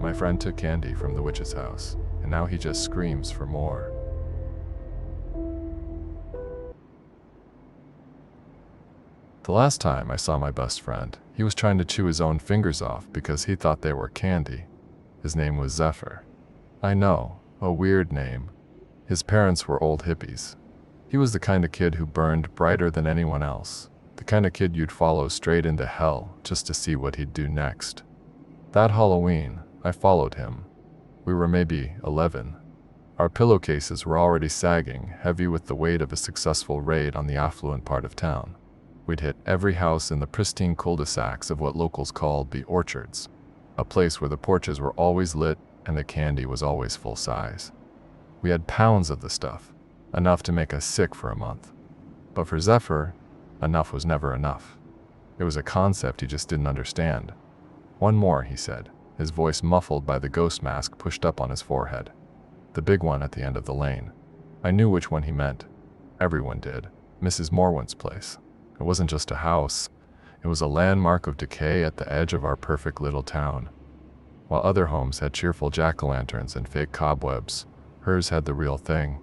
My friend took candy from the witch's house, and now he just screams for more. The last time I saw my best friend, he was trying to chew his own fingers off because he thought they were candy. His name was Zephyr. I know, a weird name. His parents were old hippies. He was the kind of kid who burned brighter than anyone else, the kind of kid you'd follow straight into hell just to see what he'd do next. That Halloween, I followed him. We were maybe 11. Our pillowcases were already sagging, heavy with the weight of a successful raid on the affluent part of town. We'd hit every house in the pristine cul-de-sacs of what locals called the orchards, a place where the porches were always lit and the candy was always full size. We had pounds of the stuff, enough to make us sick for a month. But for Zephyr, enough was never enough. It was a concept he just didn't understand. One more, he said, his voice muffled by the ghost mask pushed up on his forehead. The big one at the end of the lane. I knew which one he meant. Everyone did. Mrs. Morwin's place. It wasn't just a house. It was a landmark of decay at the edge of our perfect little town. While other homes had cheerful jack-o'-lanterns and fake cobwebs, hers had the real thing.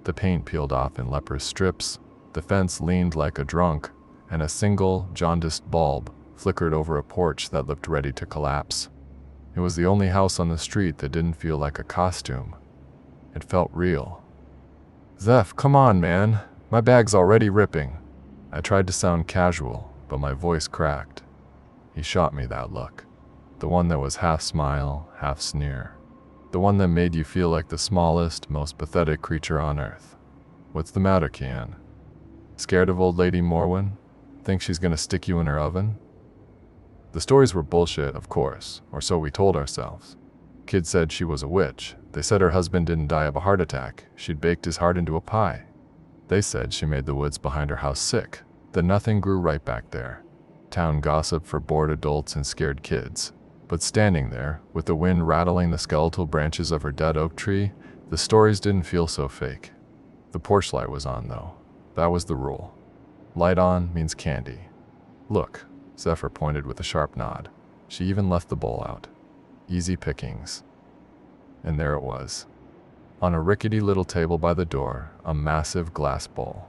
The paint peeled off in leprous strips, the fence leaned like a drunk, and a single, jaundiced bulb flickered over a porch that looked ready to collapse. It was the only house on the street that didn't feel like a costume. It felt real. "Zeph, come on, man. My bag's already ripping." I tried to sound casual, but my voice cracked. He shot me that look. The one that was half smile, half sneer. The one that made you feel like the smallest, most pathetic creature on earth. "What's the matter, Kian? Scared of old lady Morwin? Think she's gonna stick you in her oven?" The stories were bullshit, of course, or so we told ourselves. Kids said she was a witch. They said her husband didn't die of a heart attack. She'd baked his heart into a pie. They said she made the woods behind her house sick, that nothing grew right back there. Town gossip for bored adults and scared kids. But standing there, with the wind rattling the skeletal branches of her dead oak tree, the stories didn't feel so fake. The porch light was on, though. That was the rule. Light on means candy. "Look," Zephyr pointed with a sharp nod. She even left the bowl out. Easy pickings. And there it was. On a rickety little table by the door, a massive glass bowl.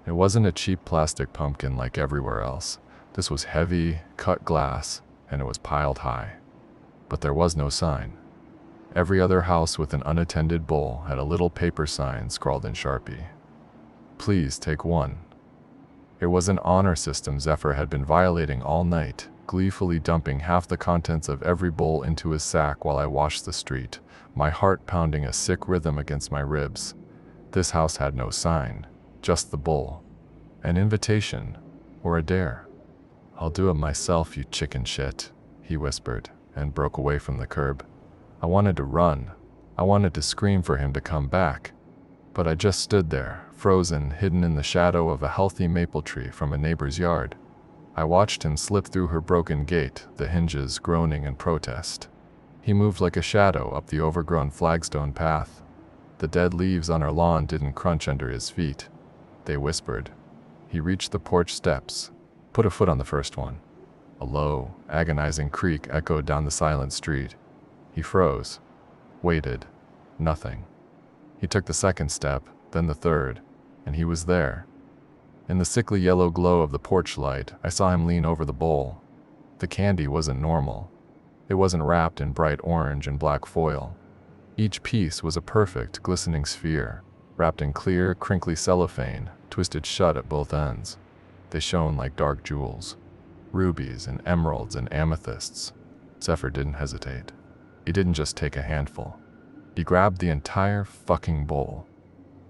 It wasn't a cheap plastic pumpkin like everywhere else. This was heavy, cut glass, and it was piled high. But there was no sign. Every other house with an unattended bowl had a little paper sign scrawled in Sharpie. "Please take one." It was an honor system Zephyr had been violating all night, gleefully dumping half the contents of every bowl into his sack while I washed the street, my heart pounding a sick rhythm against my ribs. This house had no sign, just the bowl. An invitation, or a dare. "I'll do it myself, you chicken shit," he whispered, and broke away from the curb. I wanted to run. I wanted to scream for him to come back. But I just stood there, frozen, hidden in the shadow of a healthy maple tree from a neighbor's yard. I watched him slip through her broken gate, the hinges groaning in protest. He moved like a shadow up the overgrown flagstone path. The dead leaves on our lawn didn't crunch under his feet. They whispered. He reached the porch steps, put a foot on the first one. A low, agonizing creak echoed down the silent street. He froze, waited, nothing. He took the second step, then the third, and he was there. In the sickly yellow glow of the porch light, I saw him lean over the bowl. The candy wasn't normal. It wasn't wrapped in bright orange and black foil. Each piece was a perfect, glistening sphere, wrapped in clear, crinkly cellophane, twisted shut at both ends. They shone like dark jewels. Rubies and emeralds and amethysts. Zephyr didn't hesitate. He didn't just take a handful. He grabbed the entire fucking bowl.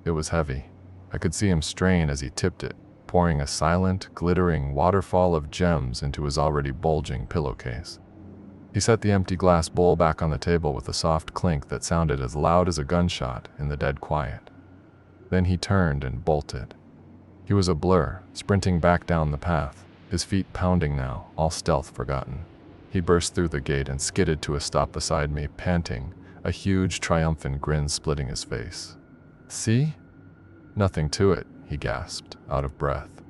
It was heavy. I could see him strain as he tipped it, pouring a silent, glittering waterfall of gems into his already bulging pillowcase. He set the empty glass bowl back on the table with a soft clink that sounded as loud as a gunshot in the dead quiet. Then he turned and bolted. He was a blur, sprinting back down the path, his feet pounding now, all stealth forgotten. He burst through the gate and skidded to a stop beside me, panting, a huge, triumphant grin splitting his face. "See? Nothing to it," he gasped, out of breath.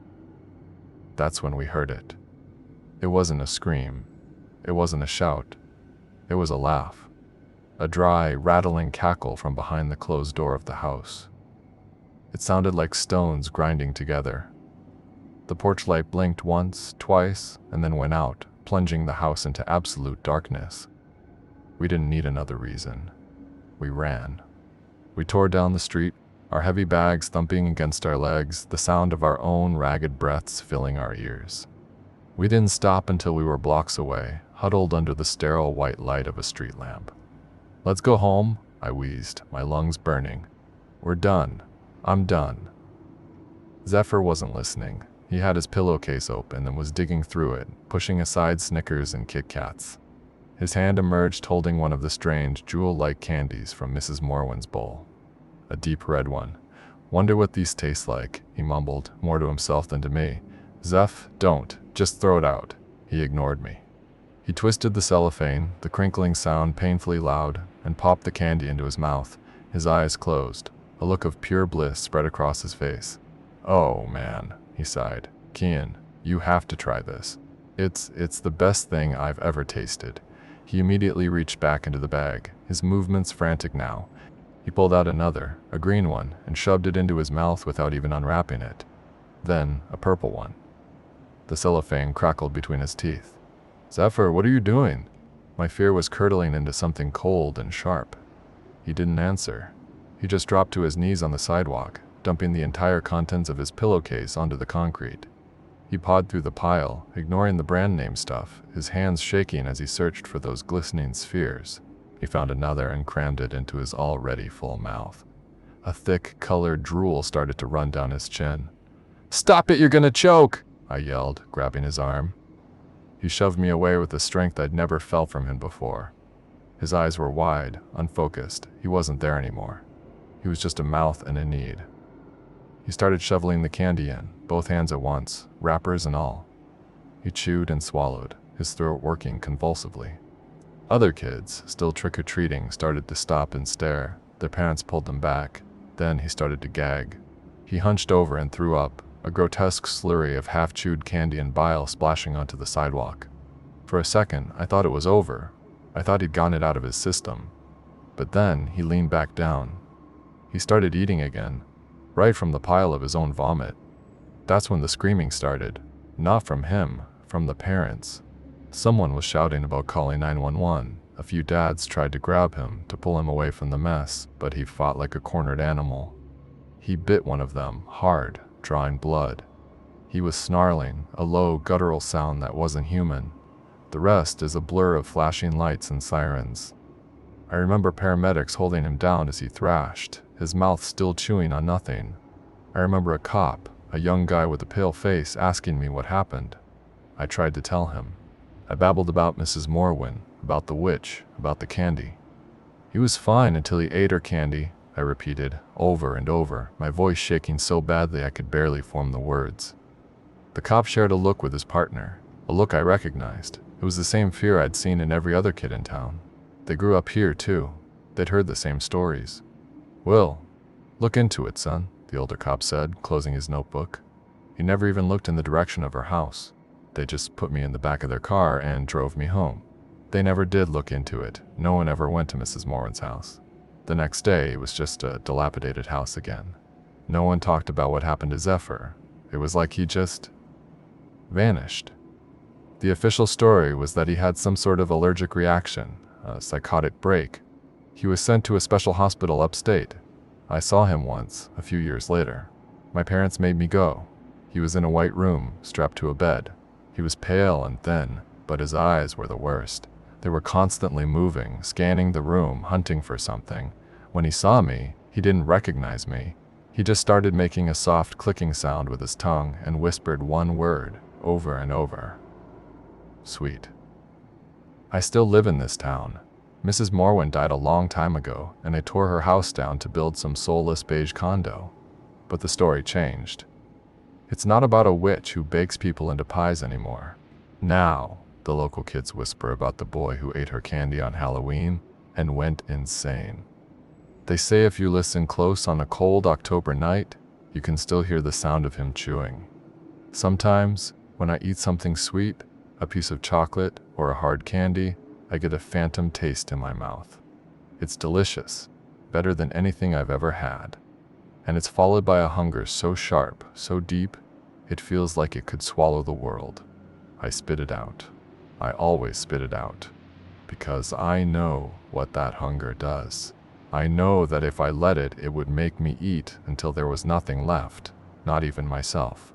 That's when we heard it. It wasn't a scream. It wasn't a shout. It was a laugh. a dry, rattling cackle from behind the closed door of the house. It sounded like stones grinding together. The porch light blinked once, twice, and then went out, plunging the house into absolute darkness. We didn't need another reason. We ran. We tore down the street, our heavy bags thumping against our legs, the sound of our own ragged breaths filling our ears. We didn't stop until we were blocks away, huddled under the sterile white light of a street lamp. "Let's go home," I wheezed, my lungs burning. "We're done. I'm done." Zephyr wasn't listening. He had his pillowcase open and was digging through it, pushing aside Snickers and Kit Kats. His hand emerged holding one of the strange, jewel-like candies from Mrs. Morwen's bowl. A deep red one. "Wonder what these taste like," he mumbled, more to himself than to me. "Zeph, don't. Just throw it out." He ignored me. He twisted the cellophane, the crinkling sound painfully loud, and popped the candy into his mouth. His eyes closed. A look of pure bliss spread across his face. "Oh, man," he sighed. "Kian, you have to try this. It's the best thing I've ever tasted." He immediately reached back into the bag, his movements frantic now. He pulled out another, a green one, and shoved it into his mouth without even unwrapping it. Then, a purple one. The cellophane crackled between his teeth. "Zephyr, what are you doing?" My fear was curdling into something cold and sharp. He didn't answer. He just dropped to his knees on the sidewalk, dumping the entire contents of his pillowcase onto the concrete. He pawed through the pile, ignoring the brand name stuff, his hands shaking as he searched for those glistening spheres. He found another and crammed it into his already full mouth. A thick, colored drool started to run down his chin. "Stop it, you're gonna choke!" I yelled, grabbing his arm. He shoved me away with a strength I'd never felt from him before. His eyes were wide, unfocused. He wasn't there anymore. He was just a mouth and a need. He started shoveling the candy in, both hands at once, wrappers and all. He chewed and swallowed, his throat working convulsively. Other kids, still trick-or-treating, started to stop and stare. Their parents pulled them back. Then he started to gag. He hunched over and threw up, a grotesque slurry of half-chewed candy and bile splashing onto the sidewalk. For a second, I thought it was over. I thought he'd gotten it out of his system. But then he leaned back down. He started eating again, right from the pile of his own vomit. That's when the screaming started. Not from him, from the parents. Someone was shouting about calling 911. A few dads tried to grab him, to pull him away from the mess, but he fought like a cornered animal. He bit one of them, hard, drawing blood. He was snarling, a low, guttural sound that wasn't human. The rest is a blur of flashing lights and sirens. I remember paramedics holding him down as he thrashed, his mouth still chewing on nothing. I remember a cop, a young guy with a pale face, asking me what happened. I tried to tell him. I babbled about Mrs. Morwen, about the witch, about the candy. He was fine until he ate her candy, I repeated, over and over, my voice shaking so badly I could barely form the words. The cop shared a look with his partner, a look I recognized. It was the same fear I'd seen in every other kid in town. They grew up here, too. They'd heard the same stories. "Will, look into it, son," the older cop said, closing his notebook. He never even looked in the direction of her house. They just put me in the back of their car and drove me home. They never did look into it. No one ever went to Mrs. Morwen's house. The next day, it was just a dilapidated house again. No one talked about what happened to Zephyr. It was like he just vanished. The official story was that he had some sort of allergic reaction, a psychotic break. He was sent to a special hospital upstate. I saw him once, a few years later. My parents made me go. He was in a white room, strapped to a bed. He was pale and thin, but his eyes were the worst. They were constantly moving, scanning the room, hunting for something. When he saw me, he didn't recognize me. He just started making a soft clicking sound with his tongue and whispered one word, over and over. Sweet. I still live in this town. Mrs. Morwen died a long time ago, and I tore her house down to build some soulless beige condo. But the story changed. It's not about a witch who bakes people into pies anymore. Now, the local kids whisper about the boy who ate her candy on Halloween and went insane. They say if you listen close on a cold October night, you can still hear the sound of him chewing. Sometimes, when I eat something sweet, a piece of chocolate or a hard candy, I get a phantom taste in my mouth. It's delicious, better than anything I've ever had. And it's followed by a hunger so sharp, so deep, it feels like it could swallow the world. I spit it out. I always spit it out. Because I know what that hunger does. I know that if I let it, it would make me eat until there was nothing left, not even myself.